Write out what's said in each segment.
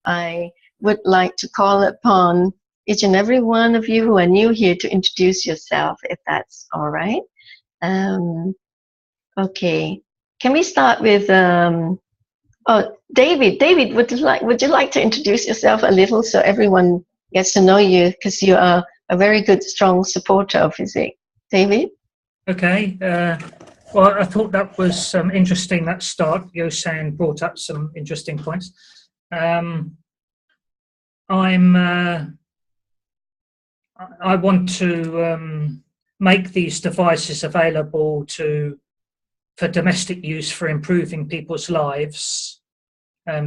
I would like to call upon each and every one of you who are new here to introduce yourself, if that's all right. Okay. Can we start with David? David, would you like to introduce yourself a little so everyone gets to know you, because you are a very good, strong supporter of FESIG. David? Okay. Well, I thought that was interesting, that start. Yosan brought up some interesting points. I want to make these devices available for domestic use, for improving people's lives,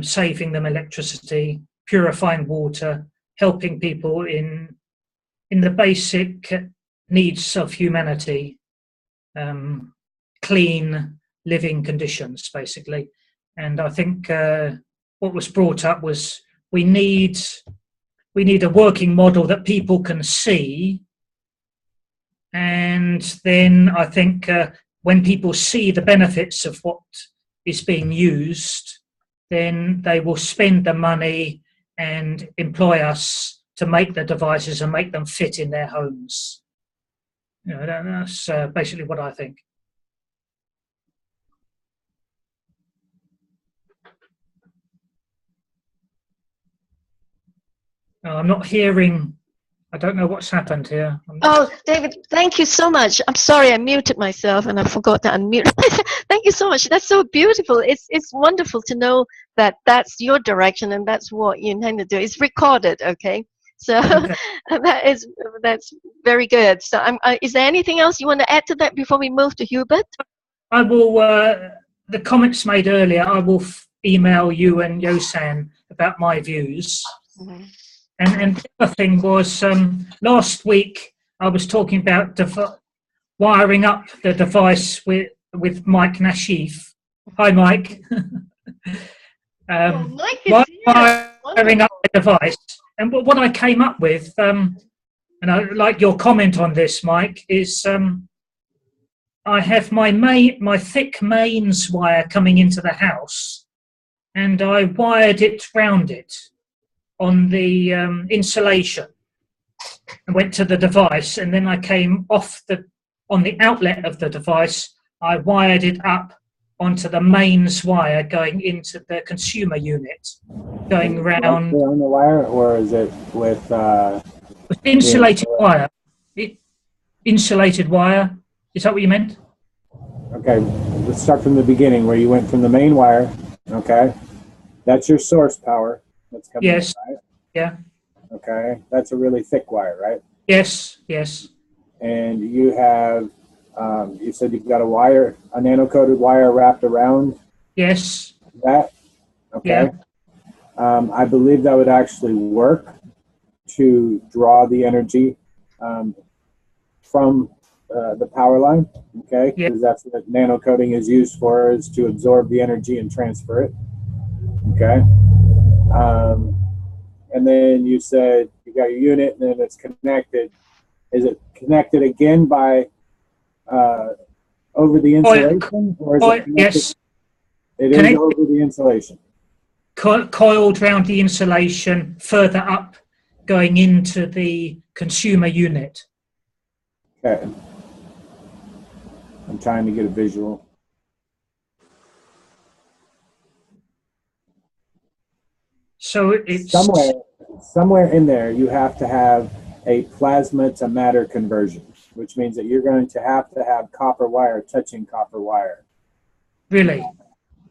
saving them electricity, purifying water, helping people in the basic needs of humanity, clean living conditions, basically. And I think what was brought up was we need a working model that people can see. And then I think when people see the benefits of what is being used, then they will spend the money and employ us to make the devices and make them fit in their homes. That's basically what I think. I'm not hearing. I don't know what's happened here. Oh, David, thank you so much. I'm sorry, I muted myself and I forgot to unmute. Thank you so much. That's so beautiful. It's wonderful to know that that's your direction and that's what you intend to do. It's recorded, okay? So okay. that's very good. So is there anything else you want to add to that before we move to Hubert? I will. The comments made earlier, I will email you and Yosan about my views. Mm-hmm. And the other thing was, last week I was talking about wiring up the device with Mike Nashif. Hi, Mike. Mike is wiring up the device. And what I came up with, and I like your comment on this, Mike, is I have my thick mains wire coming into the house, and I wired it round it on the insulation and went to the device, and then I came off on the outlet of the device. I wired it up onto the mains wire going into the consumer unit, going round. On the wire, or is it with insulated wire? Insulated wire. Is that what you meant? Okay, let's start from the beginning, where you went from the main wire. Okay, that's your source power. That's coming yes. In, right? Yeah. Okay. That's a really thick wire, right? Yes. Yes. And you have, you said you've got a nano-coated wire wrapped around. Yes. That. Okay. Yeah. I believe that would actually work to draw the energy from the power line. Okay. Because that's what nano-coating is used for, is to absorb the energy and transfer it. Okay. And then you said you got your unit, and then it's connected. Is it connected again by over the insulation, or is it connected? Yes. It is over the insulation. Coiled around the insulation, further up, going into the consumer unit. Okay. I'm trying to get a visual. So it's somewhere in there you have to have a plasma to matter conversion, which means that you're going to have copper wire touching copper wire. Really?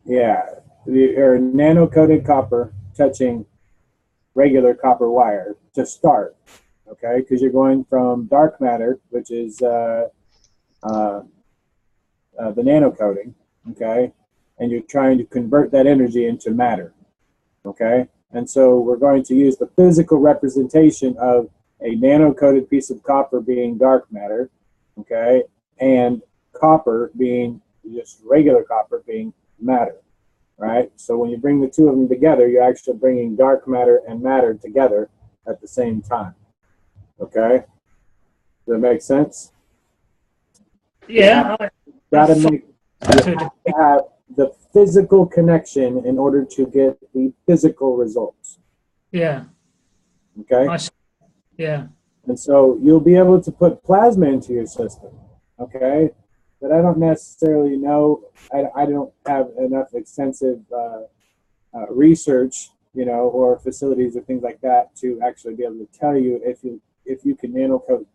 Yeah. Or nano-coated copper touching regular copper wire to start. Okay? Because you're going from dark matter, which is the nano-coating, okay? And you're trying to convert that energy into matter. Okay? And so we're going to use the physical representation of a nano-coated piece of copper being dark matter, okay, and copper being just regular copper being matter, right? So when you bring the two of them together, you're actually bringing dark matter and matter together at the same time, okay? Does that make sense? Yeah. You have to have the physical connection in order to get the physical results. Yeah. Okay? I see. Yeah. And so you'll be able to put plasma into your system, okay? But I don't necessarily know, I don't have enough extensive research, you know, or facilities or things like that to actually be able to tell you if you can nanocoat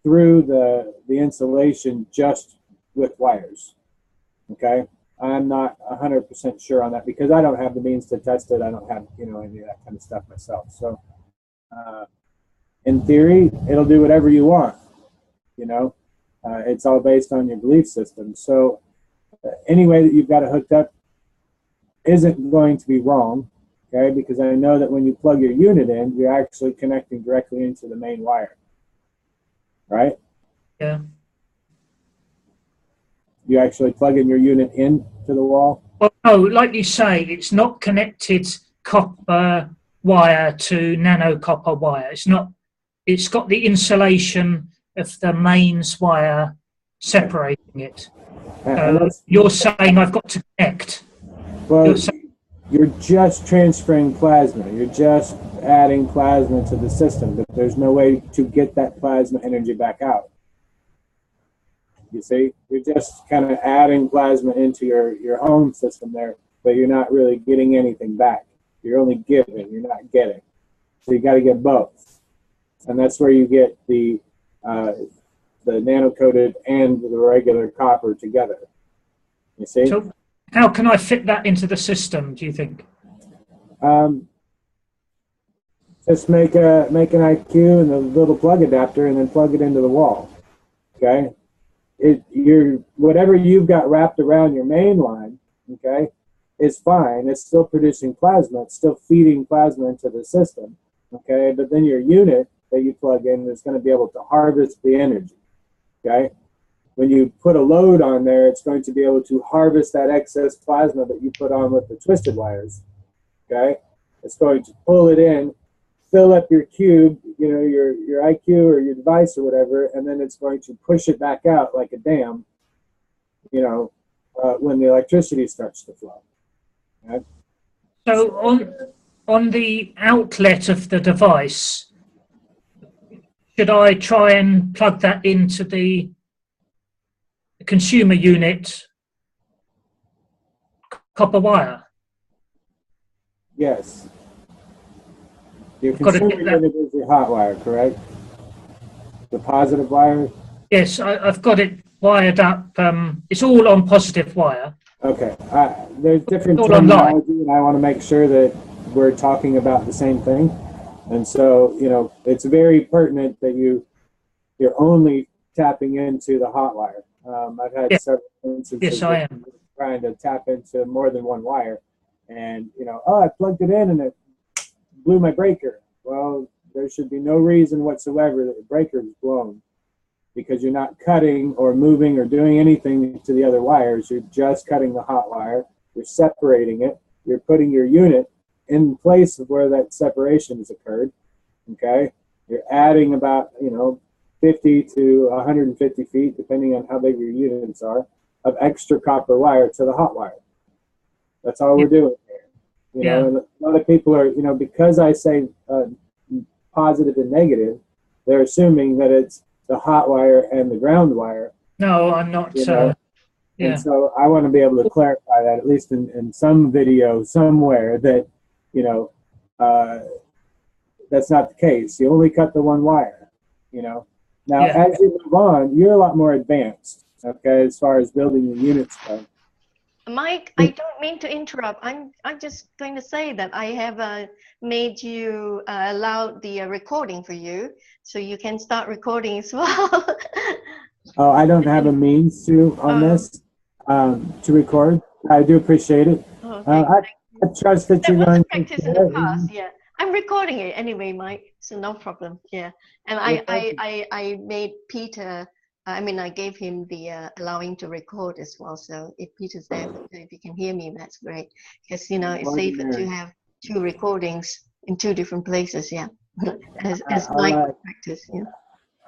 through the insulation just with wires, okay? I'm not 100% sure on that because I don't have the means to test it. I don't have, you know, any of that kind of stuff myself. So, in theory, it'll do whatever you want, you know. It's all based on your belief system. So any way that you've got it hooked up isn't going to be wrong, okay, because I know that when you plug your unit in, you're actually connecting directly into the main wire, right? Yeah. You actually plug in your unit into the wall. Well, no, like you say, it's not connected copper wire to nano copper wire. It's not. It's got the insulation of the mains wire separating it. And So you're saying I've got to connect. well, you're just transferring plasma. You're just adding plasma to the system, but there's no way to get that plasma energy back out. You see, you're just kind of adding plasma into your home system there, but you're not really getting anything back. You're only giving, you're not getting. So you got to get both, and that's where you get the nano-coated and the regular copper together. You see? So how can I fit that into the system, do you think? Just make an IQ and a little plug adapter, and then plug it into the wall. Okay. Whatever you've got wrapped around your main line, okay, is fine. It's still producing plasma. It's still feeding plasma into the system, okay. But then your unit that you plug in is going to be able to harvest the energy, okay. When you put a load on there, it's going to be able to harvest that excess plasma that you put on with the twisted wires, okay. It's going to pull it in, fill up your cube, you know, your IQ or your device or whatever, and then it's going to push it back out like a dam, you know, when the electricity starts to flow. Okay? So on the outlet of the device, should I try and plug that into the consumer unit copper wire? Yes. Your I've got to consumer get that. unit is your hot wire, correct? The positive wire? Yes, I've got it wired up. It's all on positive wire. Okay. There's different All terminology, and I want to make sure that we're talking about the same thing. And so, you know, it's very pertinent that you're only tapping into the hot wire. I've had several instances I am trying to tap into more than one wire, and you know, oh, I plugged it in and it blew my breaker. Well, there should be no reason whatsoever that the breaker is blown, because you're not cutting or moving or doing anything to the other wires. You're just cutting the hot wire. You're separating it. You're putting your unit in place of where that separation has occurred. Okay, you're adding about 50 to 150 feet, depending on how big your units are, of extra copper wire to the hot wire. That's all we're doing here. You know, and a lot of people are, because I say positive and negative, they're assuming that it's the hot wire and the ground wire. No, I'm not. And so I want to be able to clarify that, at least in some video somewhere, that, that's not the case. You only cut the one wire, Now, as you move on, you're a lot more advanced, okay, as far as building the units go. Mike, I don't mean to interrupt. I'm just going to say that I have made you allow the recording for you, so you can start recording as well. Oh, I don't have a means to on this to record. I do appreciate it. Okay, I trust that you're going to practice in the past. Yeah, I'm recording it anyway, Mike. So no problem. Yeah, and I made Peter. I gave him the allowing to record as well. So if Peter's there, if you can hear me, that's great. Because it's safer to have two recordings in two different places. Yeah, as Mike practice. Yeah.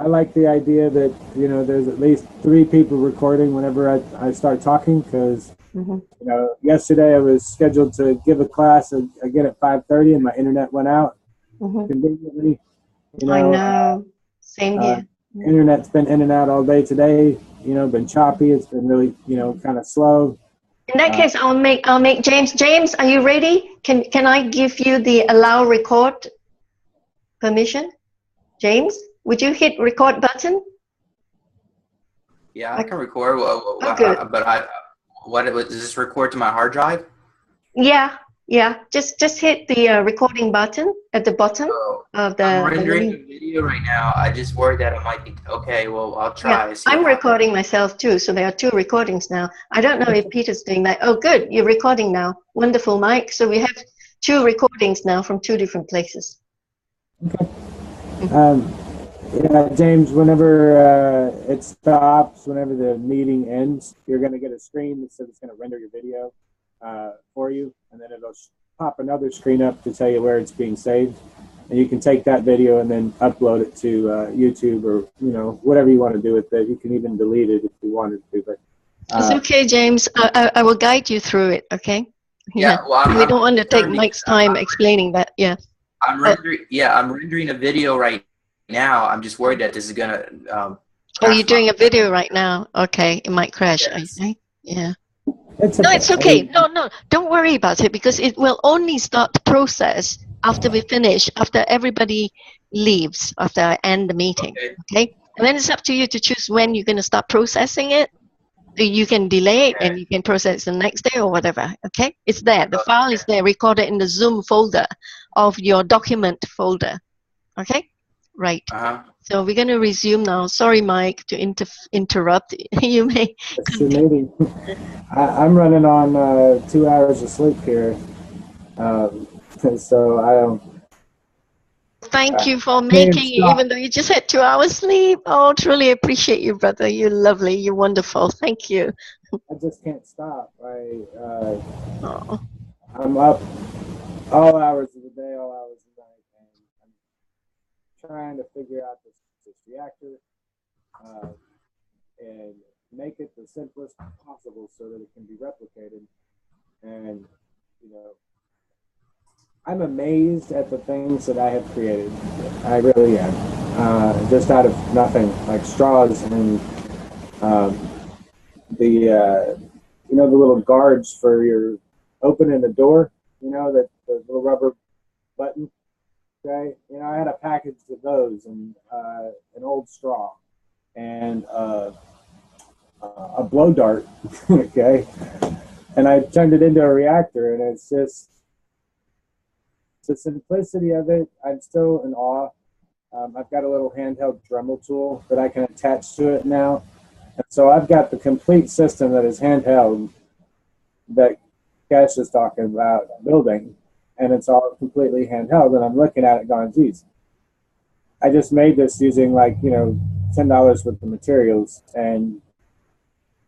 I like the idea that, you know, there's at least 3 people recording whenever I start talking, because, Mm-hmm. you know, yesterday I was scheduled to give a class again at 5:30, and my internet went out Mm-hmm. conveniently. You I know, know. Same here. internet's been in and out all day today. You know, been choppy. It's been really, you know, kind of slow. In that case, I'll make James. James, are you ready? Can I give you the allow record permission? James, would you hit record button? Yeah, I can record. Oh, good. What does this record to my hard drive? Yeah. Just hit the recording button at the bottom of the. I'm rendering menu. a video right now. I just worried that it might be okay. Well, I'll try. Yeah, See I'm what happens. recording myself too, so there are 2 recordings now. I don't know if Peter's doing that. Oh, good, you're recording now. Wonderful, Mike. So we have 2 recordings now from 2 different places. Okay. Yeah, James, whenever it stops, whenever the meeting ends, you're going to get a screen that says it's going to render your video for you, and then it'll pop another screen up to tell you where it's being saved. And you can take that video and then upload it to YouTube, or, you know, whatever you want to do with it. You can even delete it if you wanted to. But It's okay, James. I will guide you through it, okay? Yeah, well, we don't want to take turning- Mike's time explaining that, yeah. I'm rendering a video right now. I'm just worried that this is gonna. Oh, you're doing a video right now. Okay, it might crash. Yes. I think. Yeah. it's No, okay. it's okay. No, don't worry about it, because it will only start the process after we finish, after everybody leaves, after I end the meeting. Okay? And then it's up to you to choose when you're going to start processing it. You can delay it and you can process the next day or whatever. Okay? It's there. The file is there, recorded in the Zoom folder of your document folder. Okay? Right. So we're going to resume now. Sorry, Mike, to interrupt. You may continue. I'm running on 2 hours of sleep here, so I don't. Thank you for making it, even though you just had 2 hours sleep. Oh, truly appreciate you, brother. You're lovely. You're wonderful. Thank you. I just can't stop. I'm up all hours of the day, all hours of the night, and I'm trying to figure out this reactor and make it the simplest possible so that it can be replicated. And, you know, I'm amazed at the things that I have created. I really am. Just out of nothing, like straws and you know, the little guards for your opening the door, you know, the little rubber button. Okay, you know, I had a package of those and an old straw and a blow dart. Okay, and I turned it into a reactor, and it's just the simplicity of it. I'm still in awe. I've got a little handheld Dremel tool that I can attach to it now. And so I've got the complete system that is handheld that Cash is talking about building, and it's all completely handheld. And I'm looking at it going, geez, I just made this using, like, you know, $10 worth of materials, and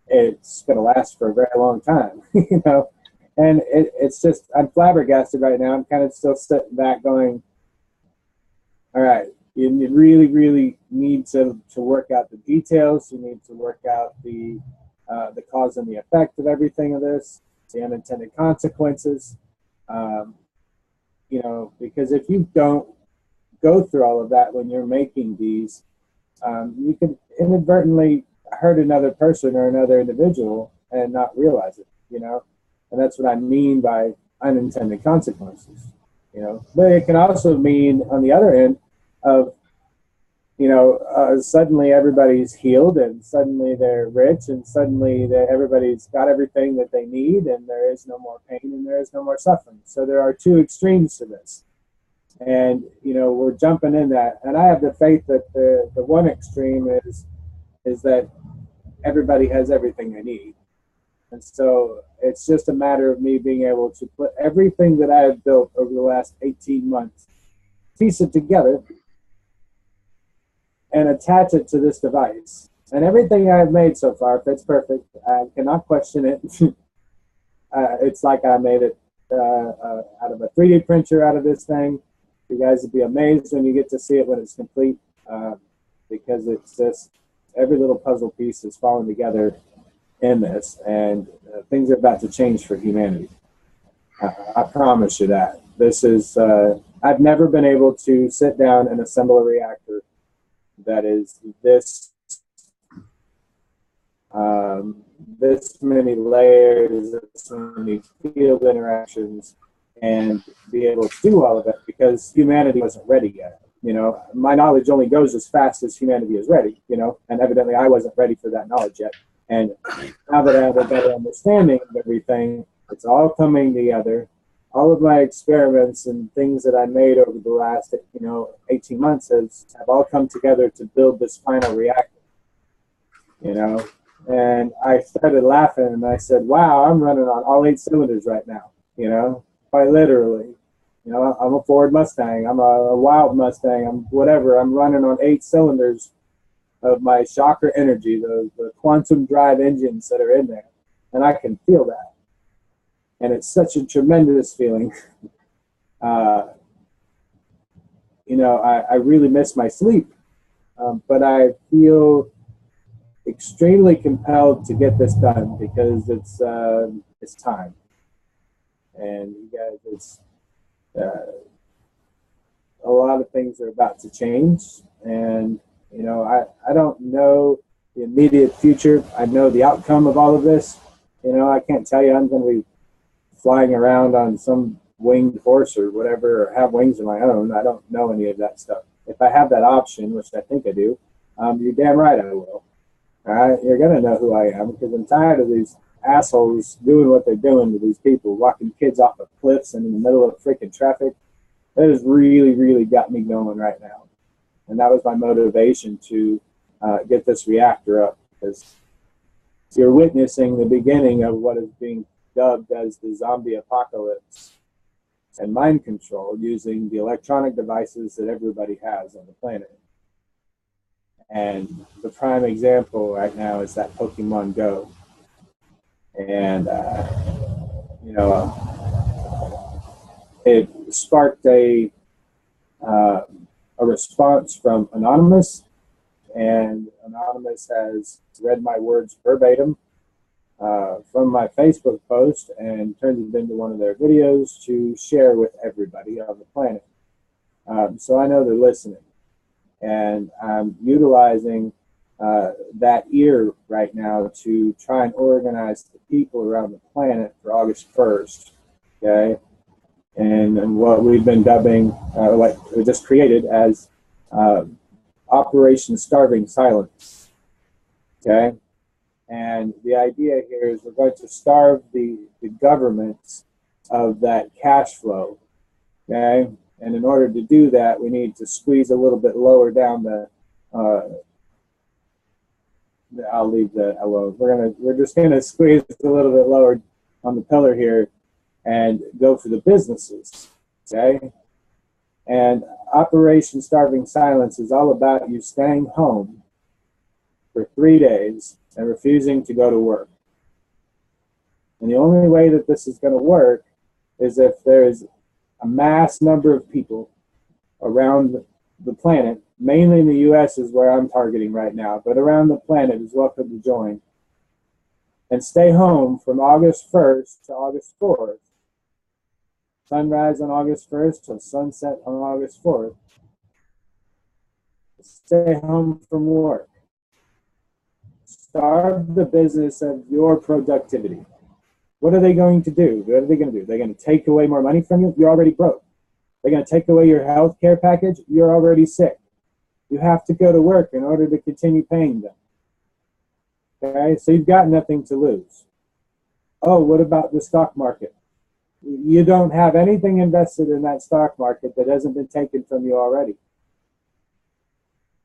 it's going to last for a very long time, you know. And it's just, I'm flabbergasted right now. I'm kind of still sitting back going, all right, you really, really need to work out the details. You need to work out the cause and the effect of everything of this, the unintended consequences. You know, because if you don't go through all of that when you're making these, you can inadvertently hurt another person or another individual and not realize it, you know. And that's what I mean by unintended consequences, you know. But it can also mean, on the other end, of, you know, suddenly everybody's healed, and suddenly they're rich, and suddenly everybody's got everything that they need, and there is no more pain and there is no more suffering. So there are 2 extremes to this. And, you know, we're jumping in that. And I have the faith that the one extreme is that everybody has everything they need. And so it's just a matter of me being able to put everything that I have built over the last 18 months, piece it together, and attach it to this device. And everything I've made so far fits perfect. I cannot question it. It's like I made it out of a 3D printer out of this thing. You guys would be amazed when you get to see it when it's complete. because it's just every little puzzle piece is falling together in this, and things are about to change for humanity. I promise you that. This is, I've never been able to sit down and assemble a reactor that is this this many layers, this many field interactions, and be able to do all of it because humanity wasn't ready yet. You know, my knowledge only goes as fast as humanity is ready, you know, and evidently I wasn't ready for that knowledge yet. And now that I have a better understanding of everything, it's all coming together. All of my experiments and things that I made over the last, 18 months have all come together to build this final reactor, you know. And I started laughing and I said, wow, I'm running on all 8 cylinders right now, you know, quite literally. You know, I'm a Ford Mustang, I'm a Wild Mustang, I'm whatever. I'm running on 8 cylinders of my shocker energy, the quantum drive engines that are in there. And I can feel that. And it's such a tremendous feeling. I really miss my sleep. But I feel extremely compelled to get this done because it's time. And you guys, a lot of things are about to change, and I don't know the immediate future. I know the outcome of all of this. I can't tell you I'm going to be flying around on some winged horse or whatever, or have wings of my own. I don't know any of that stuff. If I have that option, which I think I do, you're damn right I will. All right, you're going to know who I am because I'm tired of these assholes doing what they're doing to these people, walking kids off of cliffs and in the middle of freaking traffic. That has really, really got me going right now. And that was my motivation to get this reactor up, because you're witnessing the beginning of what is being dubbed as the zombie apocalypse and mind control using the electronic devices that everybody has on the planet. And the prime example right now is that Pokemon Go. And, it sparked a response from Anonymous, and Anonymous has read my words verbatim from my Facebook post and turned it into one of their videos to share with everybody on the planet. So I know they're listening, and I'm utilizing that ear right now to try and organize the people around the planet for August 1st, okay? And what we've been dubbing, what we just created as Operation Starving Silence, okay? And the idea here is we're going to starve the governments of that cash flow, okay? And in order to do that, we need to squeeze a little bit lower down the I'll leave that alone. We're just gonna squeeze a little bit lower on the pillar here and go for the businesses, okay? And Operation Starving Silence is all about you staying home for 3 days and refusing to go to work. And the only way that this is going to work is if there's a mass number of people around the planet, mainly in the U.S. is where I'm targeting right now, but around the planet is welcome to join, and stay home from August 1st to August 4th. Sunrise on August 1st till sunset on August 4th. Stay home from work. Starve the business of your productivity. What are they going to do? What are they going to do? They're going to take away more money from you? You're already broke. They're going to take away your health care package? You're already sick. You have to go to work in order to continue paying them. Okay, so you've got nothing to lose. Oh, what about the stock market? You don't have anything invested in that stock market that hasn't been taken from you already.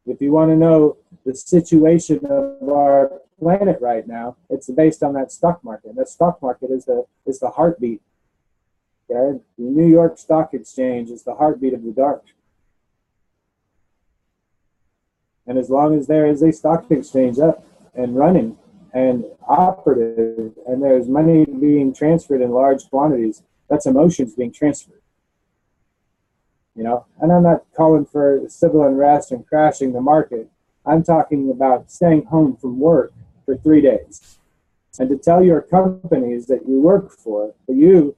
If you want to know the situation of our planet right now, it's based on that stock market. That stock market is the heartbeat. Okay? The New York Stock Exchange is the heartbeat of the dark. And as long as there is a stock exchange up and running and operative, and there's money being transferred in large quantities, that's emotions being transferred. And I'm not calling for civil unrest and crashing the market. I'm talking about staying home from work for 3 days. And to tell your companies that you work for that you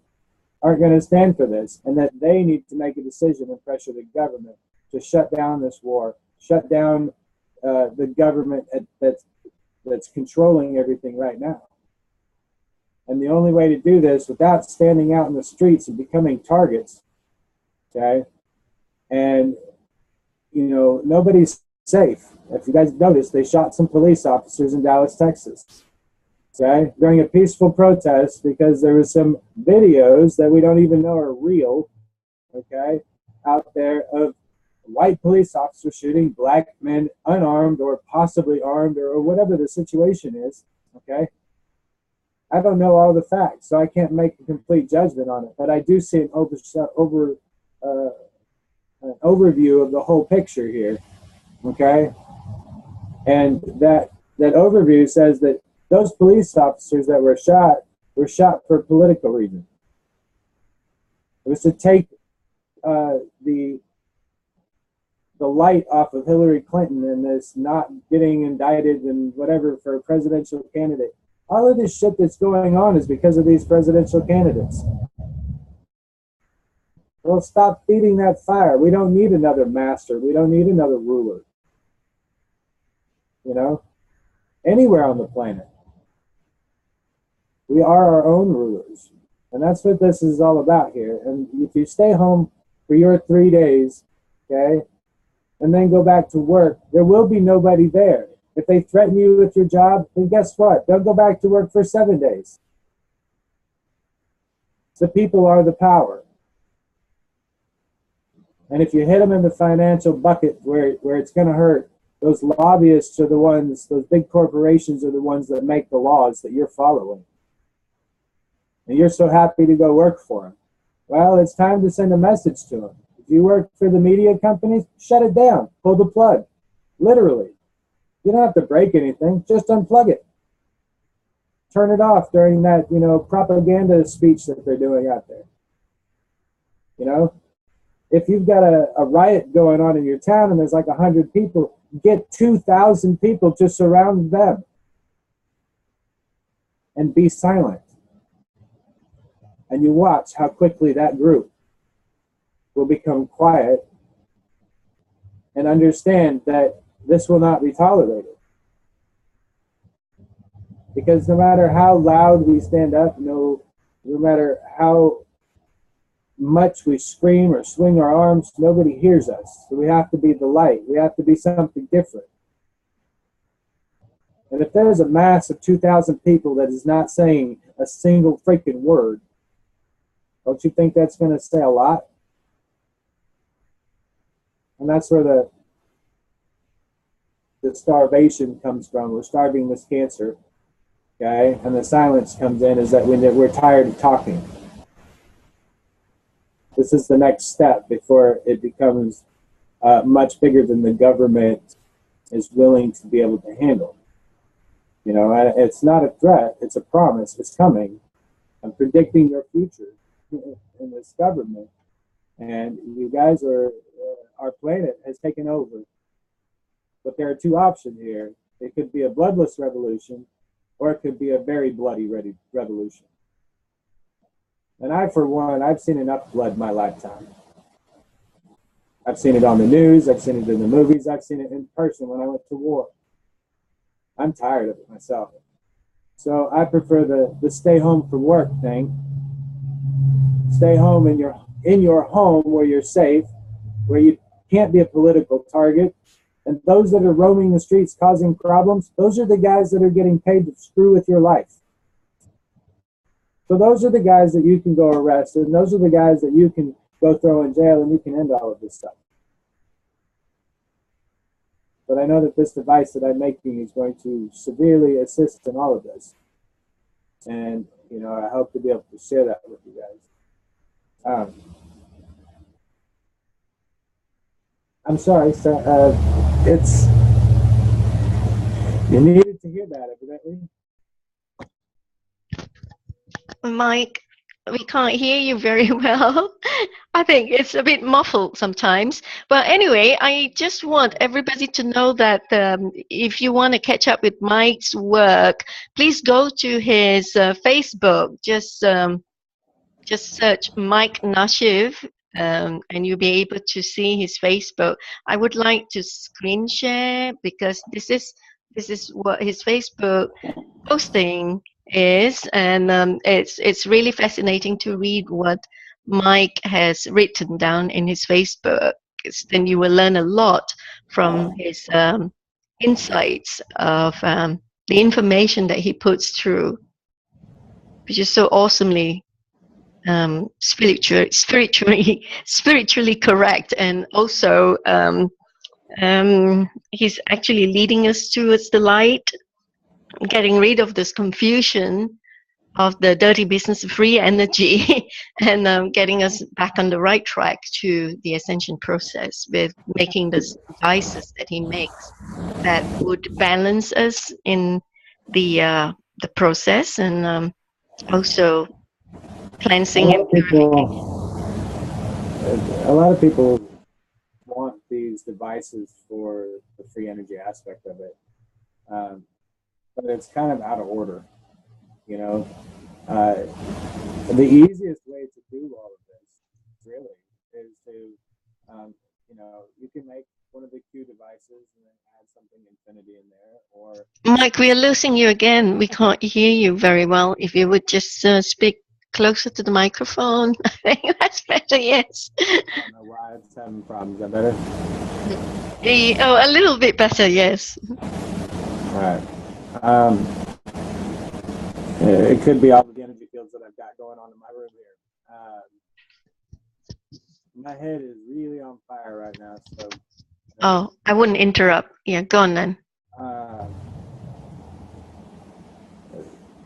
aren't going to stand for this, and that they need to make a decision and pressure the government to shut down this war, shut down the government that's controlling everything right now. And the only way to do this without standing out in the streets and becoming targets, okay, and, you know, nobody's safe. If you guys noticed, they shot some police officers in Dallas, Texas, okay, during a peaceful protest because there was some videos that we don't even know are real, okay, out there of white police officers shooting black men unarmed or possibly armed or whatever the situation is, okay. I don't know all the facts, so I can't make a complete judgment on it, but I do see an overview of the whole picture here, okay? And that overview says that those police officers that were shot for political reasons. It was to take the light off of Hillary Clinton and this not getting indicted and whatever for a presidential candidate. All of this shit that's going on is because of these presidential candidates. Well, stop feeding that fire. We don't need another master. We don't need another ruler. You know, anywhere on the planet. We are our own rulers. And that's what this is all about here. And if you stay home for your 3 days, okay, and then go back to work, there will be nobody there. If they threaten you with your job, then guess what? They'll go back to work for 7 days. The people are the power. And if you hit them in the financial bucket where it's going to hurt, those lobbyists are the ones, those big corporations are the ones that make the laws that you're following. And you're so happy to go work for them. Well, it's time to send a message to them. If you work for the media companies, shut it down. Pull the plug. Literally. You don't have to break anything. Just unplug it. Turn it off during that, you know, propaganda speech that they're doing out there. You know, if you've got a riot going on in your town and there's like 100 people, get 2,000 people to surround them and be silent. And you watch how quickly that group will become quiet and understand that this will not be tolerated. Because no matter how loud we stand up, no matter how much we scream or swing our arms, nobody hears us. So we have to be the light. We have to be something different. And if there's a mass of 2,000 people that is not saying a single freaking word, don't you think that's going to say a lot? And that's where the starvation comes from. We're starving this cancer, okay? And the silence comes in is that we're tired of talking. This is the next step before it becomes much bigger than the government is willing to be able to handle. You know, and it's not a threat, it's a promise. It's coming. I'm predicting your future in this government. And you guys our planet has taken over. But there are two options here. It could be a bloodless revolution, or it could be a very bloody revolution. And I, for one, I've seen enough blood in my lifetime. I've seen it on the news, I've seen it in the movies, I've seen it in person when I went to war. I'm tired of it myself. So I prefer the stay home from work thing. Stay home in your home where you're safe, where you can't be a political target. And those that are roaming the streets causing problems, those are the guys that are getting paid to screw with your life. So those are the guys that you can go arrest, and those are the guys that you can go throw in jail, and you can end all of this stuff. But I know that this device that I'm making is going to severely assist in all of this. And, you know, I hope to be able to share that with you guys. I'm sorry, sir. You needed to hear that, evidently. Mike, we can't hear you very well. I think it's a bit muffled sometimes. But anyway, I just want everybody to know that if you want to catch up with Mike's work, please go to his Facebook. Just search Mike Nashiv, and you'll be able to see his Facebook. I would like to screen share because this is what his Facebook posting is, and it's really fascinating to read what Mike has written down in his Facebook. Then you will learn a lot from his insights of the information that he puts through, which is so awesomely spiritually correct, and also he's actually leading us towards the light, getting rid of this confusion of the dirty business of free energy and getting us back on the right track to the ascension process with making the devices that he makes that would balance us in the process, and also cleansing and purification. A lot of people want these devices for the free energy aspect of it, but it's kind of out of order, you know. The easiest way to do all of this, really, is to, you know, you can make one of the Q devices and then add something infinity in there, or... Mike, we are losing you again. We can't hear you very well. If you would just speak closer to the microphone, I think that's better, yes. I don't know why it's having problems. Is that better? Oh, a little bit better, yes. All right. It could be all the energy fields that I've got going on in my room here. My head is really on fire right now, so... Oh, I wouldn't interrupt. Yeah, go on then.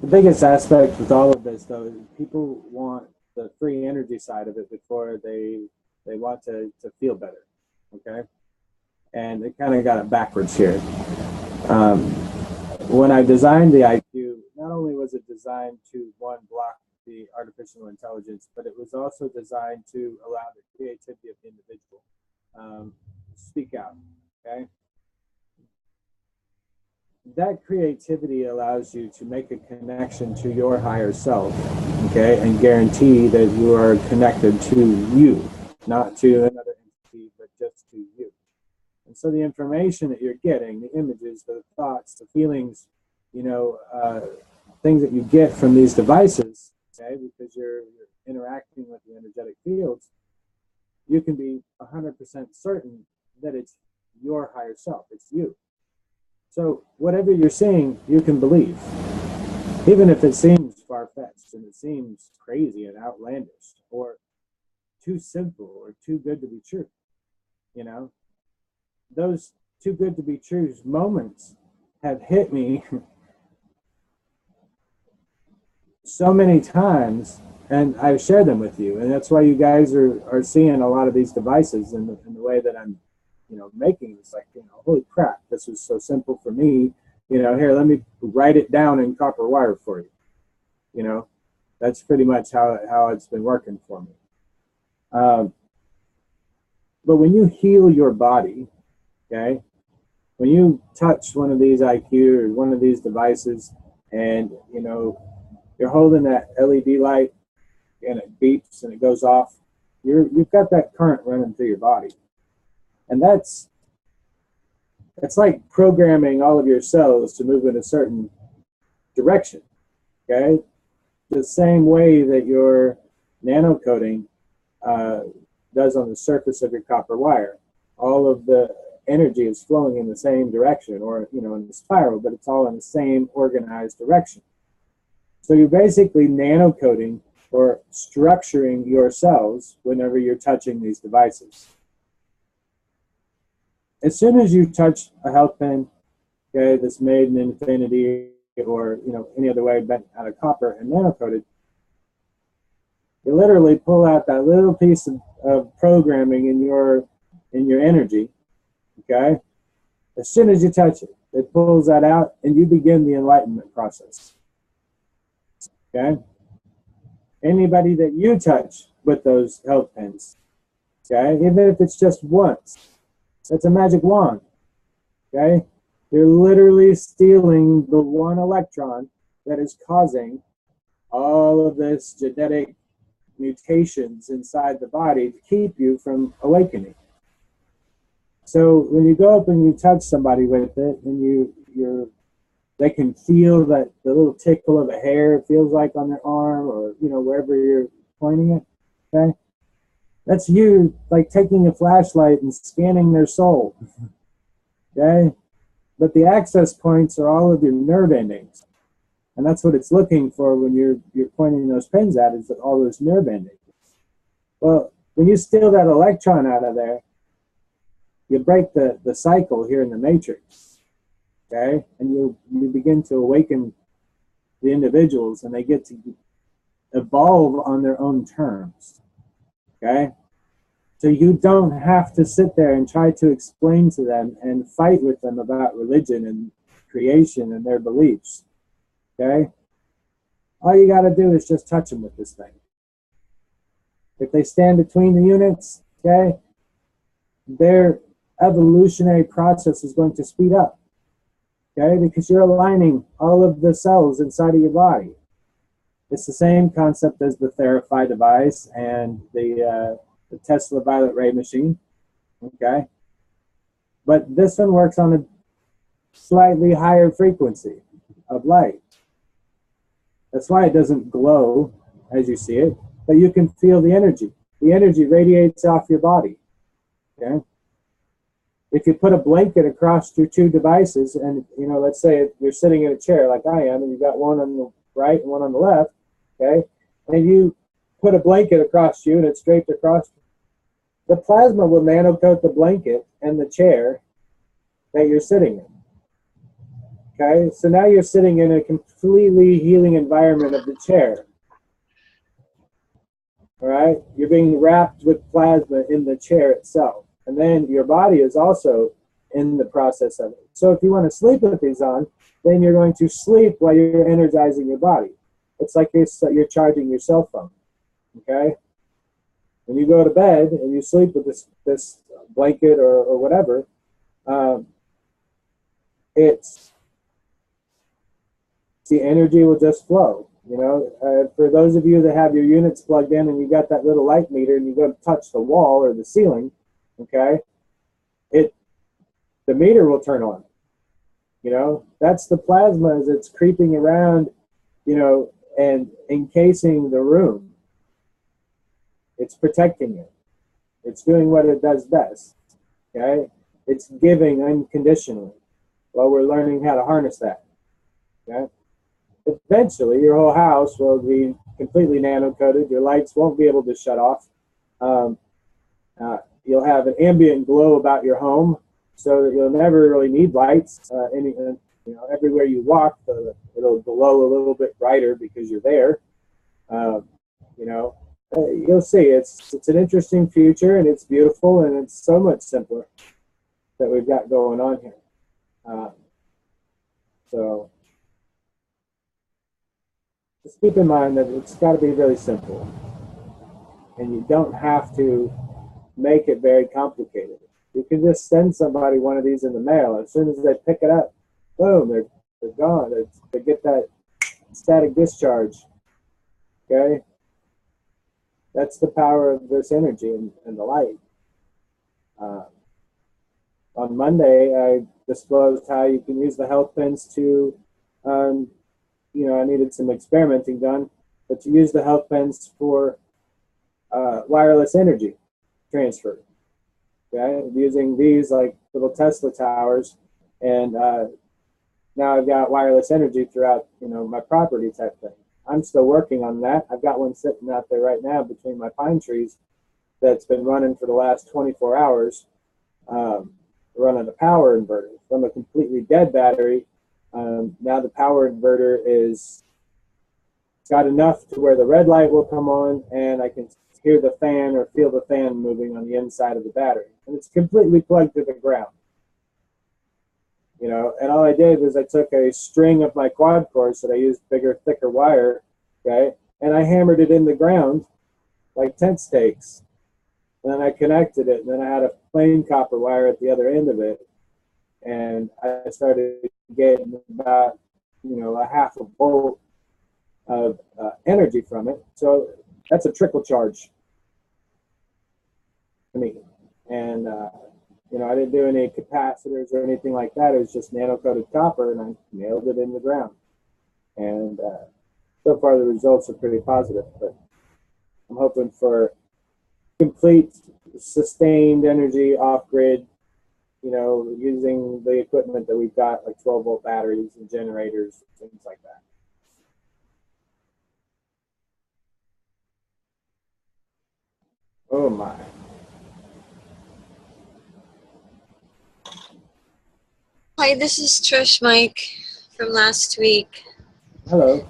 The biggest aspect with all of this, though, is people want the free energy side of it before they want to feel better, okay? And they kind of got it backwards here. When I designed the IQ, not only was it designed to, one, block the artificial intelligence, but it was also designed to allow the creativity of the individual speak out, okay? That creativity allows you to make a connection to your higher self, okay, and guarantee that you are connected to you, not to another entity, but just to you. And so the information that you're getting, the images, the thoughts, the feelings, you know, things that you get from these devices, okay, because you're interacting with the energetic fields, you can be 100% certain that it's your higher self, it's you. So whatever you're seeing, you can believe, even if it seems far-fetched and it seems crazy and outlandish or too simple or too good to be true. You know, those too good to be true moments have hit me so many times, and I've shared them with you, and that's why you guys are seeing a lot of these devices in the way that I'm, you know, making. It's like, you know, holy crap, this was so simple for me. You know, here, let me write it down in copper wire for you. You know, that's pretty much how it's been working for me. But when you heal your body, okay, when you touch one of these IQ or one of these devices, and you know, you're holding that LED light and it beeps and it goes off, you've got that current running through your body. And it's like programming all of your cells to move in a certain direction, okay? The same way that your nanocoating does on the surface of your copper wire. All of the energy is flowing in the same direction, or, you know, in the spiral, but it's all in the same organized direction. So you're basically nanocoating or structuring your cells whenever you're touching these devices. As soon as you touch a health pen, okay, that's made in infinity or, you know, any other way bent out of copper and nanocoated, you literally pull out that little piece of programming in your energy, okay? As soon as you touch it, it pulls that out and you begin the enlightenment process, okay? Anybody that you touch with those health pins, okay, even if it's just once, that's a magic wand, okay? You're literally stealing the one electron that is causing all of this genetic mutations inside the body to keep you from awakening. So when you go up and you touch somebody with it, and they can feel that the little tickle of a hair it feels like on their arm, or wherever you're pointing it. Okay, that's you like taking a flashlight and scanning their soul. Okay, but the access points are all of your nerve endings, and that's what it's looking for when you're pointing those pins at, is all those nerve endings. Well, when you steal that electron out of there, you break the cycle here in the matrix, okay? And you begin to awaken the individuals, and they get to evolve on their own terms, okay? So you don't have to sit there and try to explain to them and fight with them about religion and creation and their beliefs, okay? All you got to do is just touch them with this thing. If they stand between the units, okay, their evolutionary process is going to speed up, okay, because you're aligning all of the cells inside of your body. It's the same concept as the Therify device and the Tesla violet ray machine, okay, but this one works on a slightly higher frequency of light. That's why it doesn't glow as you see it, but you can feel the energy. The energy radiates off your body, okay? If you put a blanket across your two devices, and let's say you're sitting in a chair like I am, and you've got one on the right and one on the left, okay, and you put a blanket across you and it's draped across, the plasma will nanocoat the blanket and the chair that you're sitting in. Okay, so now you're sitting in a completely healing environment of the chair. All right, you're being wrapped with plasma in the chair itself. And then your body is also in the process of it. So if you want to sleep with these on, then you're going to sleep while you're energizing your body. It's like you're charging your cell phone, okay? When you go to bed and you sleep with this blanket or whatever, the energy will just flow. For those of you that have your units plugged in and you got that little light meter and you go to touch the wall or the ceiling, okay, the meter will turn on. That's the plasma as it's creeping around, and encasing the room. It's protecting it. It's doing what it does best, okay? It's giving unconditionally. Well, we're learning how to harness that, okay? Eventually, your whole house will be completely nano-coated. Your lights won't be able to shut off. You'll have an ambient glow about your home, so that you'll never really need lights. Everywhere you walk, it'll glow a little bit brighter because you're there. You'll see. It's an interesting future, and it's beautiful, and it's so much simpler that we've got going on here. So just keep in mind that it's got to be really simple, and you don't have to make it very complicated. You can just send somebody one of these in the mail. As soon as they pick it up, boom, they're gone. They get that static discharge, okay? That's the power of this energy and the light. On Monday, I disclosed how you can use the health pins to, I needed some experimenting done, but to use the health pins for wireless energy transfer. Okay, using these like little Tesla towers, and now I've got wireless energy throughout, my property type thing. I'm still working on that. I've got one sitting out there right now between my pine trees that's been running for the last 24 hours, running a power inverter from a completely dead battery. Now the power inverter is got enough to where the red light will come on, and I can hear the fan or feel the fan moving on the inside of the battery. And it's completely plugged to the ground. And all I did was I took a string of my quad cords that I used bigger, thicker wire, okay, and I hammered it in the ground like tent stakes. And then I connected it, and then I had a plain copper wire at the other end of it, and I started getting about, a half a volt of energy from it. So that's a trickle charge to me. And I didn't do any capacitors or anything like that. It was just nano-coated copper, and I nailed it in the ground. And so far the results are pretty positive, but I'm hoping for complete sustained energy off-grid, using the equipment that we've got, like 12-volt batteries and generators, things like that. Oh my. Hi, this is Trish Mike from last week. Hello.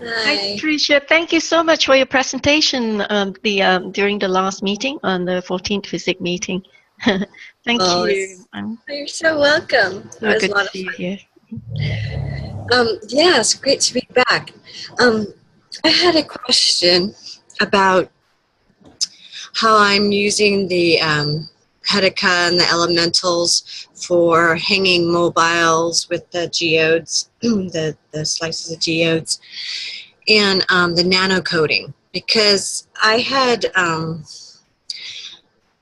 Hi, Tricia. Thank you so much for your presentation during the last meeting on the 14th FESIG meeting. Thank you. You're so welcome. So good to see you here. Yeah, it's great to be back. I had a question about how I'm using the Hetica and the elementals for hanging mobiles with the geodes, the slices of geodes, and the nano coating, because I had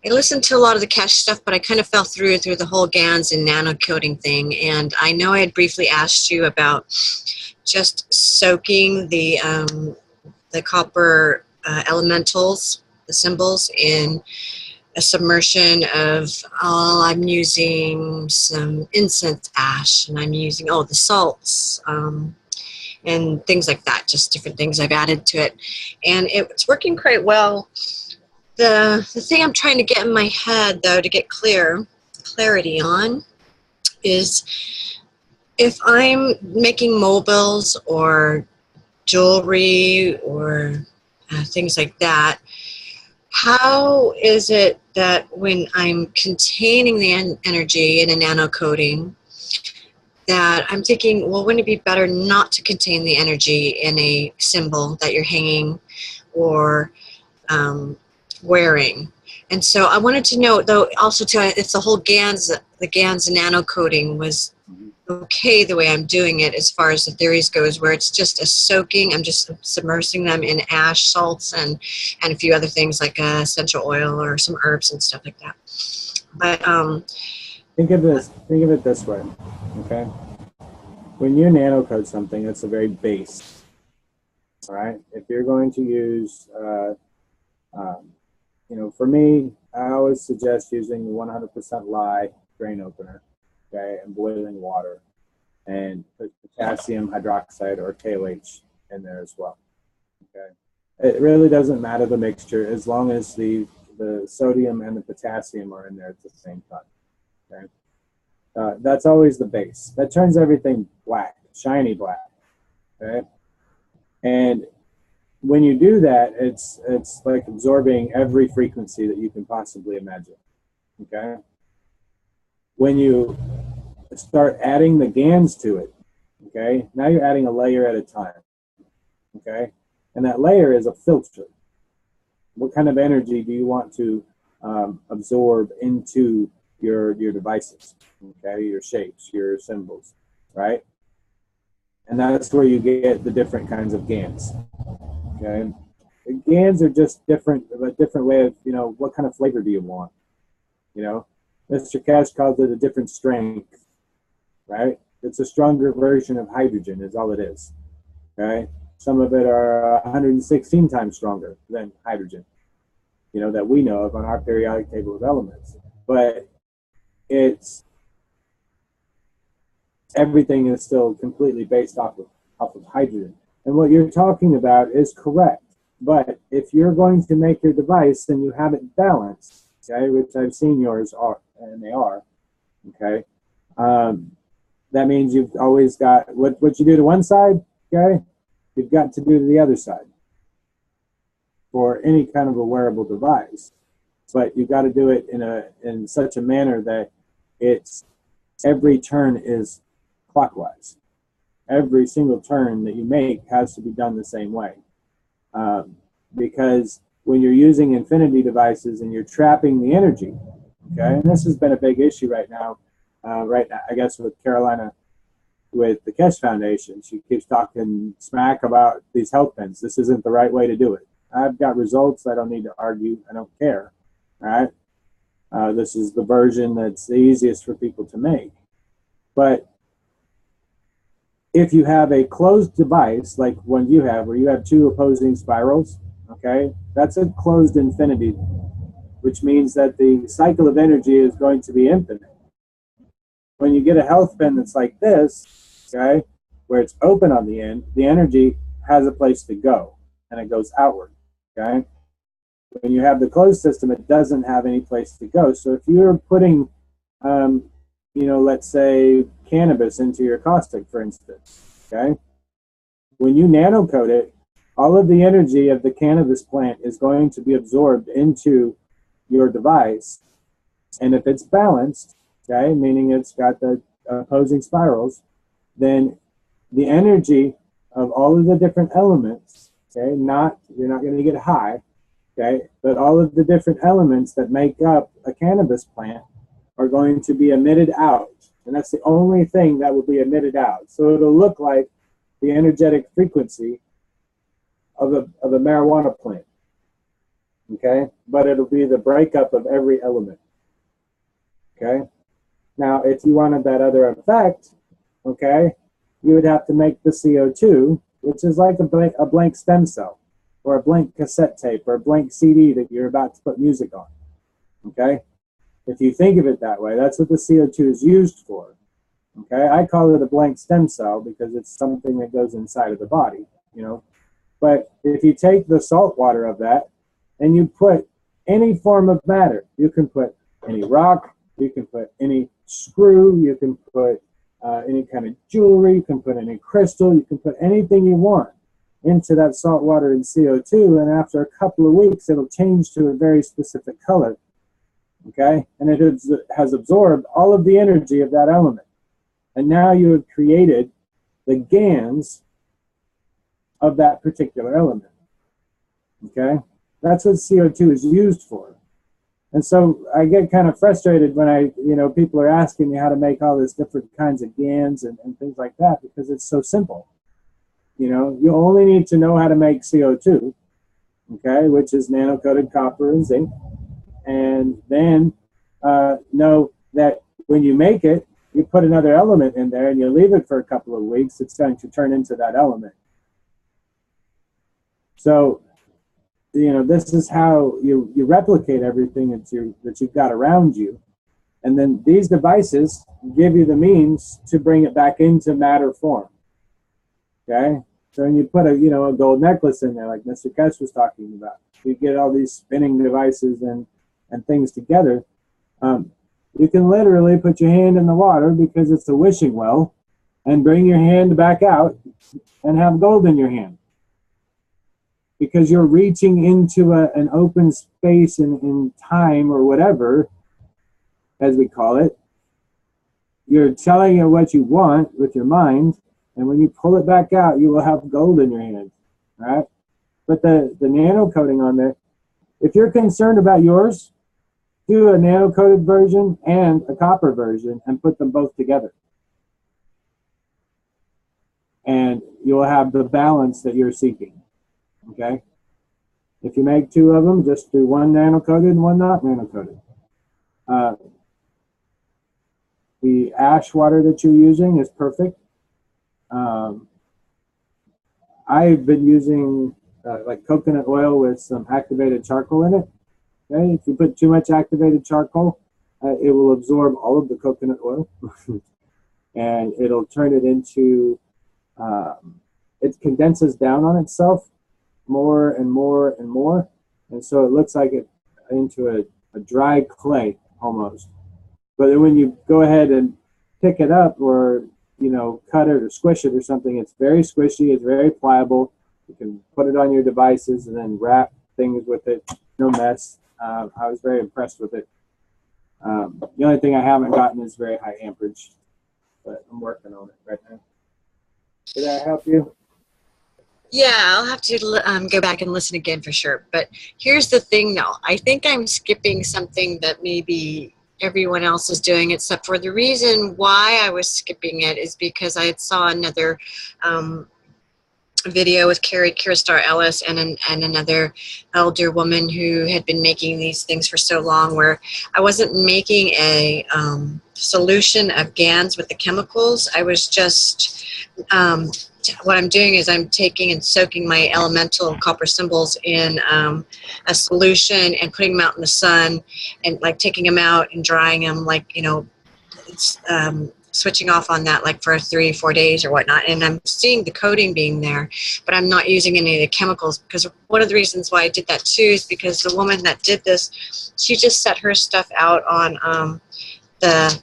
I listened to a lot of the cache stuff, but I kind of fell through the whole GANs and nano coating thing. And I know I had briefly asked you about just soaking the copper elementals, the symbols, in a submersion of, I'm using some incense ash, and I'm using, the salts, and things like that, just different things I've added to it. And it's working quite well. The thing I'm trying to get in my head, though, to get clarity on, is if I'm making mobiles or jewelry or things like that, how is it that when I'm containing the energy in a nano coating, that I'm thinking, well, wouldn't it be better not to contain the energy in a symbol that you're hanging or wearing? And so I wanted to know, though, also too, if the whole GANs nano coating was okay the way I'm doing it, as far as the theories goes, where it's just a soaking, I'm just submersing them in ash, salts, and a few other things like essential oil or some herbs and stuff like that. But think of it this way, okay? When you nano coat something, it's a very base. All right. If you're going to use for me, I always suggest using 100% lye drain opener, okay, and boiling water, and put potassium hydroxide or KOH in there as well. Okay, it really doesn't matter the mixture as long as the sodium and the potassium are in there at the same time. Okay, that's always the base. That turns everything black, shiny black. Okay, and when you do that, it's like absorbing every frequency that you can possibly imagine, okay? When you start adding the GANs to it, okay, now you're adding a layer at a time, okay? And that layer is a filter. What kind of energy do you want to absorb into your devices, okay, your shapes, your symbols, right? And that's where you get the different kinds of GANs. Okay, the GANs are just a different way of, what kind of flavor do you want? Mr. Cash calls it a different strength, right? It's a stronger version of hydrogen is all it is, okay? Some of it are 116 times stronger than hydrogen, that we know of on our periodic table of elements. But everything is still completely based off of hydrogen. And what you're talking about is correct. But if you're going to make your device, then you have it balanced, okay, which I've seen yours are, and they are, okay? That means you've always got, what you do to one side, okay, you've got to do to the other side for any kind of a wearable device. But you've got to do it in such a manner that every turn is clockwise. Every single turn that you make has to be done the same way. because when you're using infinity devices and you're trapping the energy, okay, and this has been a big issue right now, I guess with Carolina, with the Kesh Foundation. She keeps talking smack about these health pens. This isn't the right way to do it. I've got results. I don't need to argue. I don't care. All right. This is the version that's the easiest for people to make. But if you have a closed device like one you have, where you have two opposing spirals, okay, that's a closed infinity, which means that the cycle of energy is going to be infinite. When you get a health pen that's like this, okay, where it's open on the end, the energy has a place to go, and it goes outward, okay? When you have the closed system, it doesn't have any place to go. So if you're putting, let's say cannabis into your caustic, for instance, okay? When you nanocoat it, all of the energy of the cannabis plant is going to be absorbed into your device. And if it's balanced, okay, meaning it's got the opposing spirals, then the energy of all of the different elements, okay, you're not going to get high, okay, but all of the different elements that make up a cannabis plant are going to be emitted out. And that's the only thing that will be emitted out. So it'll look like the energetic frequency of a marijuana plant, okay, but it'll be the breakup of every element, okay. Now, if you wanted that other effect, okay, you would have to make the CO2, which is like a blank stem cell, or a blank cassette tape, or a blank CD that you're about to put music on, okay? If you think of it that way, that's what the CO2 is used for, okay? I call it a blank stem cell because it's something that goes inside of the body, But if you take the salt water of that and you put any form of matter, you can put any rock, you can put any screw, you can put any kind of jewelry, you can put any crystal, you can put anything you want into that salt water and CO2, and after a couple of weeks, it'll change to a very specific color, okay? And it has absorbed all of the energy of that element. And now you have created the GANs of that particular element, okay? That's what CO2 is used for. And so I get kind of frustrated when people are asking me how to make all these different kinds of GANs and things like that, because it's so simple. You only need to know how to make CO2, okay, which is nano-coated copper and zinc, and then know that when you make it, you put another element in there and you leave it for a couple of weeks, it's going to turn into that element. So this is how you replicate everything that you've got around you. And then these devices give you the means to bring it back into matter form. Okay? So when you put a gold necklace in there, like Mr. Kesh was talking about, you get all these spinning devices and things together. You can literally put your hand in the water because it's a wishing well and bring your hand back out and have gold in your hand. Because you're reaching into an open space in time or whatever, as we call it. You're telling it what you want with your mind, and when you pull it back out, you will have gold in your hand, right? But the nano coating on there, if you're concerned about yours, do a nano coated version and a copper version and put them both together. And you'll have the balance that you're seeking. Okay? If you make two of them, just do one nano-coated and one not nano-coated. The ash water that you're using is perfect. I've been using like coconut oil with some activated charcoal in it. Okay? If you put too much activated charcoal, it will absorb all of the coconut oil. And it'll turn it into, it condenses down on itself more and more and more, and so it looks like it into a dry clay almost. But then when you go ahead and pick it up or cut it or squish it or something, it's very squishy, it's very pliable. You can put it on your devices and then wrap things with it, no mess. I was very impressed with it. The only thing I haven't gotten is very high amperage, but I'm working on it right now. Did that help you? Yeah, I'll have to go back and listen again for sure. But here's the thing, though. I think I'm skipping something that maybe everyone else is doing, except for the reason why I was skipping it is because I saw another video with Kirstar Ellis and another elder woman who had been making these things for so long, where I wasn't making a solution of GANs with the chemicals. I was just what I'm doing is I'm taking and soaking my elemental copper symbols in a solution and putting them out in the sun, and like taking them out and drying them, like, you know, it's switching off on that like for 3-4 days or whatnot, and I'm seeing the coating being there, but I'm not using any of the chemicals, because one of the reasons why I did that too is because the woman that did this, she just set her stuff out on the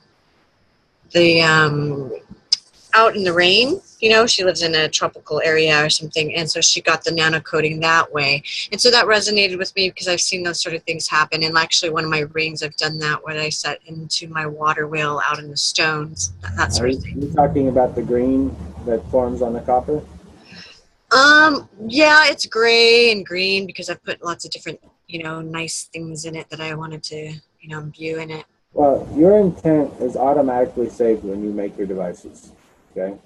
out in the rain. You know, she lives in a tropical area or something, and so she got the nano coating that way. And so that resonated with me because I've seen those sort of things happen. And actually, one of my rings, I've done that when I set into my water wheel out in the stones, that sort of thing. Are you talking about the green that forms on the copper? Yeah, it's gray and green because I've put lots of different, you know, nice things in it that I wanted to, you know, imbue in it. Well, your intent is automatically saved when you make your devices, okay?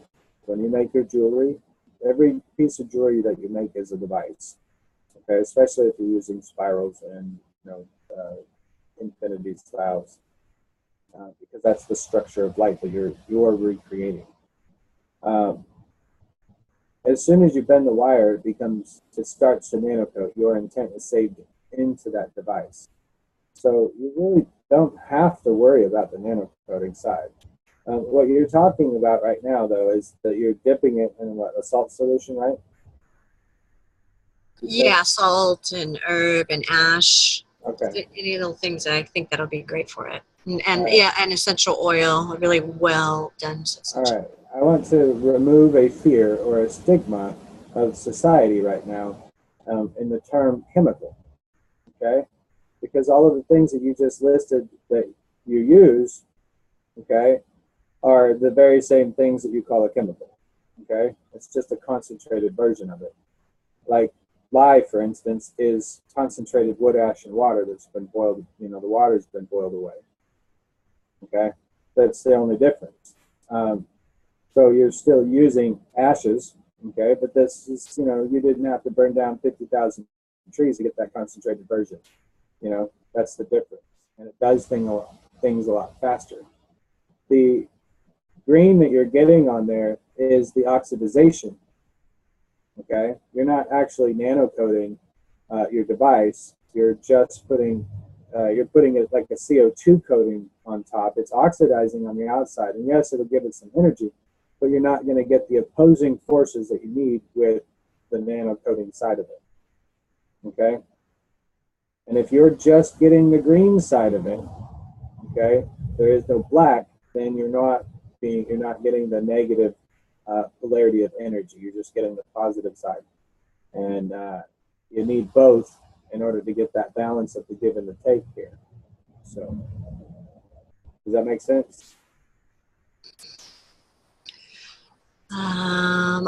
When you make your jewelry, every piece of jewelry that you make is a device, okay? Especially if you're using spirals and, you know, infinity styles, because that's the structure of light that you're recreating. As soon as you bend the wire, it starts to nanocoat. Your intent is saved into that device. So you really don't have to worry about the nanocoating side. What you're talking about right now, though, is that you're dipping it in a salt solution, right? Yeah, salt and herb and ash. Okay. Any little things that I think that'll be great for it. And yeah, and essential oil, a really well done. All right. I want to remove a fear or a stigma of society right now in the term chemical, okay? Because all of the things that you just listed that you use, okay, are the very same things that you call a chemical, okay? It's just a concentrated version of it. Like lye, for instance, is concentrated wood ash and water that's been boiled, you know, the water's been boiled away, okay? That's the only difference. So you're still using ashes, okay, but this is, you know, you didn't have to burn down 50,000 trees to get that concentrated version. You know, that's the difference. And it does things a lot faster. The green that you're getting on there is the oxidization, okay? You're not actually nanocoating your device. You're just putting it like a CO2 coating on top. It's oxidizing on the outside. And yes, it'll give it some energy, but you're not going to get the opposing forces that you need with the nano coating side of it, okay? And if you're just getting the green side of it, okay, there is no black, then you're not getting the negative polarity of energy. You're just getting the positive side. And you need both in order to get that balance of the give and the take here. So, does that make sense?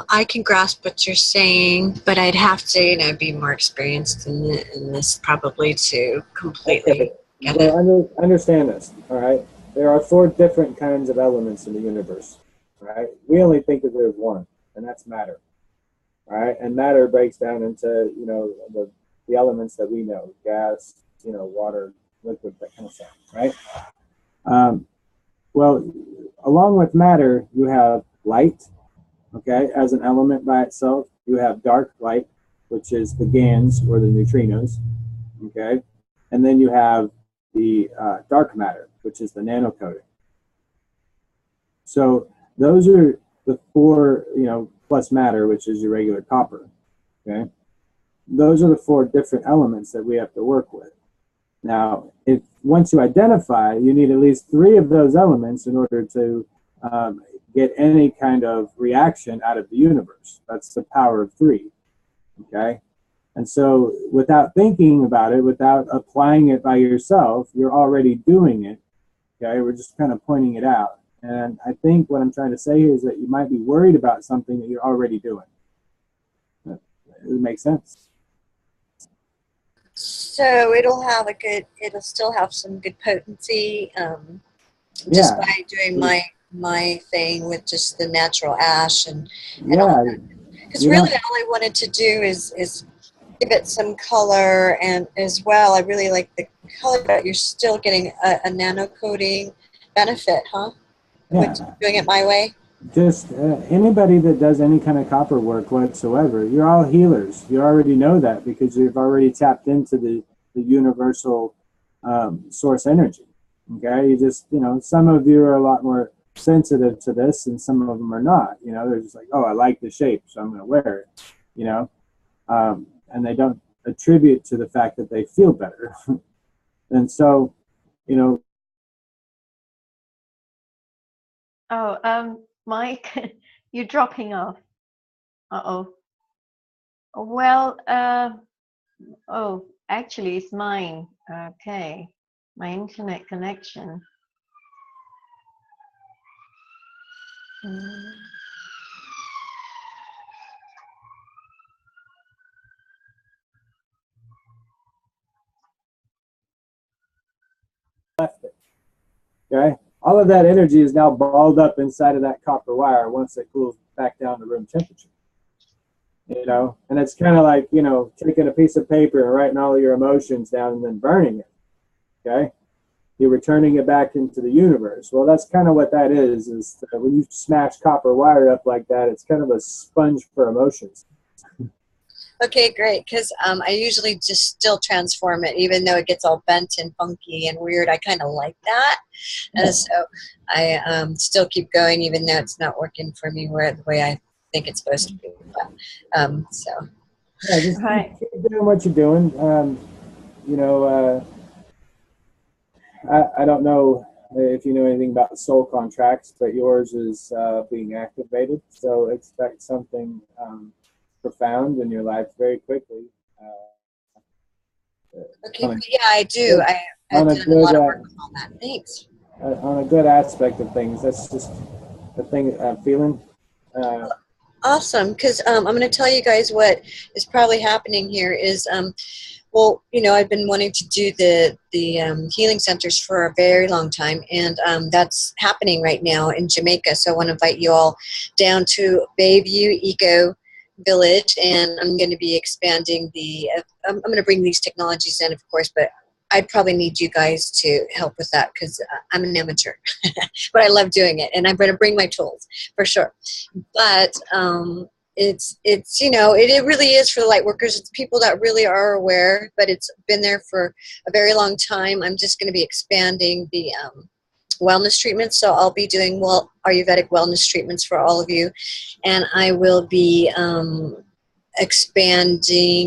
I can grasp what you're saying, but I'd have to, you know, be more experienced in this probably to completely get it. Understand this, all right? There are 4 different kinds of elements in the universe, all right? We only think that there's one, and that's matter, all right? And matter breaks down into, you know, the elements that we know, gas, you know, water, liquid, that kind of stuff, right? Well, along with matter, you have light, okay, as an element by itself. You have dark light, which is the GANs or the neutrinos, okay? And then you have the dark matter, which is the nanocoating. So those are the 4, you know, plus matter, which is your regular copper, okay? Those are the 4 different elements that we have to work with. Now, if once you identify, you need at least 3 of those elements in order to get any kind of reaction out of the universe. That's the power of 3, okay? And so without thinking about it, without applying it by yourself, you're already doing it, okay? We're just kind of pointing it out. And I think what I'm trying to say here is that you might be worried about something that you're already doing. it makes sense. So it'll still have some good potency, just Yeah. by doing my thing with just the natural ash and Yeah. all that. Because You really don't- all I wanted to do is give it some color, and as well, I really like the color, but you're still getting a nano coating benefit, huh? With Yeah. doing it my way. Just anybody that does any kind of copper work whatsoever, you're all healers. You already know that because you've already tapped into the universal source energy. Okay, you just, some of you are a lot more sensitive to this, and some of them are not. They're just like, oh, I like the shape, so I'm going to wear it. And they don't attribute to the fact that they feel better. And so, Oh, Mike, you're dropping off. Uh-oh. Well, oh, actually, it's mine. Okay. My internet connection. Mm. left it. Okay, all of that energy is now balled up inside of that copper wire once it cools back down to room temperature. And it's kind of like, taking a piece of paper and writing all of your emotions down and then burning it. Okay, you're returning it back into the universe. Well, that's kind of what that is that when you smash copper wire up like that, it's kind of a sponge for emotions. Okay, great. Because I usually just still transform it, even though it gets all bent and funky and weird. I kind of like that, and so I still keep going, even though it's not working for me the way I think it's supposed to be. But, so Yeah, just Right. keep doing what you're doing. I don't know if you know anything about soul contracts, but yours is being activated. So expect something profound in your life very quickly. okay, yeah, I do. I've done a lot of work on that. Thanks. On a good aspect of things. That's just the thing I'm feeling. Awesome, because I'm going to tell you guys what is probably happening here is, well, I've been wanting to do the healing centers for a very long time, and that's happening right now in Jamaica. So I want to invite you all down to Bayview Eco Village, and I'm going to be expanding I'm going to bring these technologies in, of course, but I'd probably need you guys to help with that because I'm an amateur, but I love doing it, and I'm going to bring my tools for sure. But it's it really is for the light workers. It's people that really are aware, but it's been there for a very long time. I'm just going to be expanding the wellness treatments, so I'll be doing Ayurvedic wellness treatments for all of you, and I will be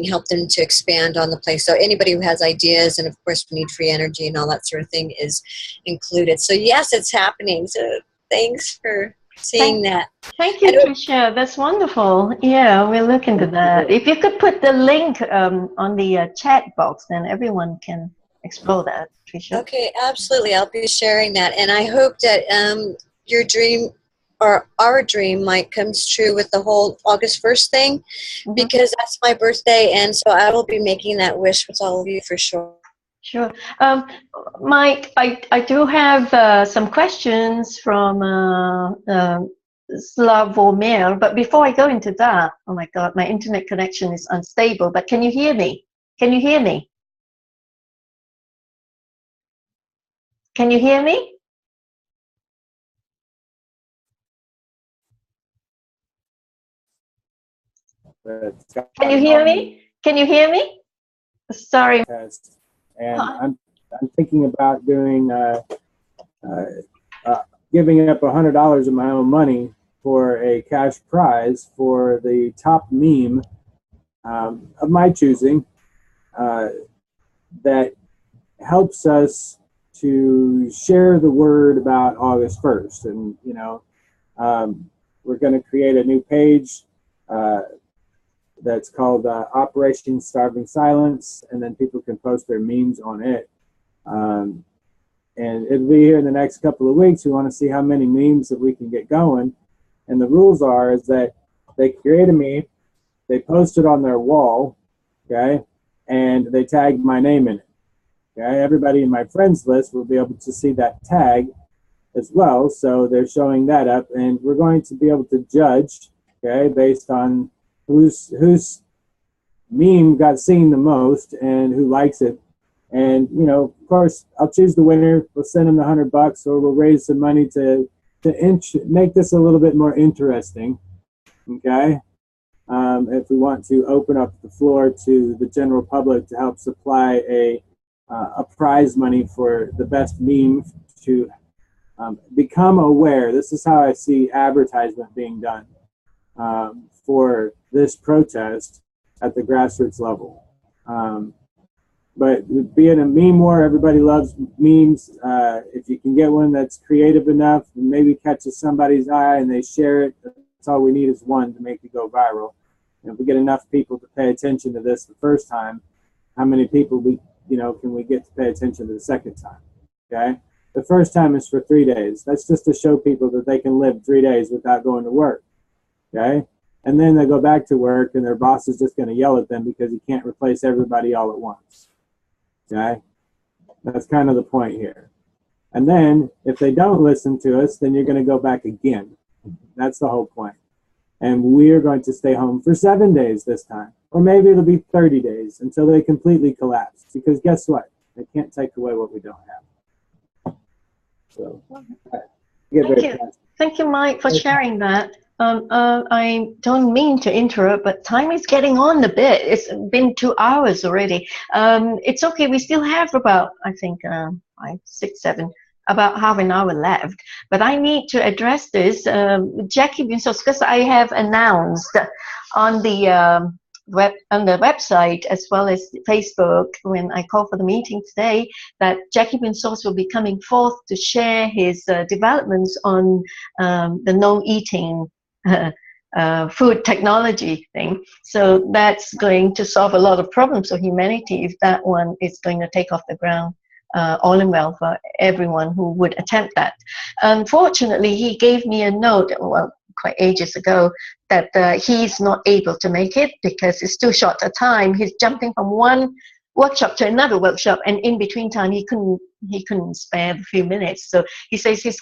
help them to expand on the place. So anybody who has ideas, and of course we need free energy and all that sort of thing, is included. So yes, it's happening. So thanks for seeing that. Thank you, Tricia. That's wonderful. Yeah, we'll look into that. If you could put the link on the chat box, then everyone can explore that, Tricia. Okay, absolutely. I'll be sharing that. And I hope that your dream or our dream might comes true with the whole August 1st thing, because that's my birthday. And so I will be making that wish with all of you for sure. Sure. Mike, I do have some questions from Slavomir, but before I go into that, oh my God, my internet connection is unstable, but can you hear me? Can you hear me? Can you hear me? Can you hear me? Can you hear me? Sorry. And I'm thinking about doing giving up $100 of my own money for a cash prize for the top meme of my choosing that helps us to share the word about August 1st. And, we're going to create a new page that's called Operation Starving Silence, and then people can post their memes on it. And it'll be here in the next couple of weeks. We want to see how many memes that we can get going. And the rules is that they create a meme, they post it on their wall, okay, and they tag my name in it. Okay, everybody in my friends list will be able to see that tag as well, so they're showing that up, and we're going to be able to judge, okay, based on whose meme got seen the most and who likes it. And you know, of course, I'll choose the winner. We'll send them the $100, or we'll raise some money to make this a little bit more interesting. Okay, if we want to open up the floor to the general public to help supply a prize money for the best meme to become aware. This is how I see advertisement being done for this protest at the grassroots level. But being a meme war, everybody loves memes. If you can get one that's creative enough and maybe catches somebody's eye and they share it, that's all we need is one to make it go viral. And if we get enough people to pay attention to this the first time, how many people can we get to pay attention to the second time? Okay, the first time is for 3 days. That's just to show people that they can live 3 days without going to work. Okay, and then they go back to work and their boss is just going to yell at them because he can't replace everybody all at once. Okay, that's kind of the point here. And then if they don't listen to us, then you're going to go back again. That's the whole point. And we're going to stay home for 7 days this time. Or maybe it'll be 30 days until they completely collapse. Because guess what? They can't take away what we don't have. So, Thank you, Mike, for sharing that. I don't mean to interrupt, but time is getting on a bit. It's been 2 hours already. It's okay. We still have about, I think, 5, 6, 7, about half an hour left. But I need to address this. Jackie Binsos, because I have announced on the website as well as Facebook when I called for the meeting today that Jackie Binsos will be coming forth to share his developments on the no eating food technology thing. So that's going to solve a lot of problems for humanity if that one is going to take off the ground all in well for everyone who would attempt that. Unfortunately, he gave me a note, well, quite ages ago, that he's not able to make it because it's too short a time. He's jumping from one workshop to another workshop, and in between time he couldn't spare a few minutes. So he says he's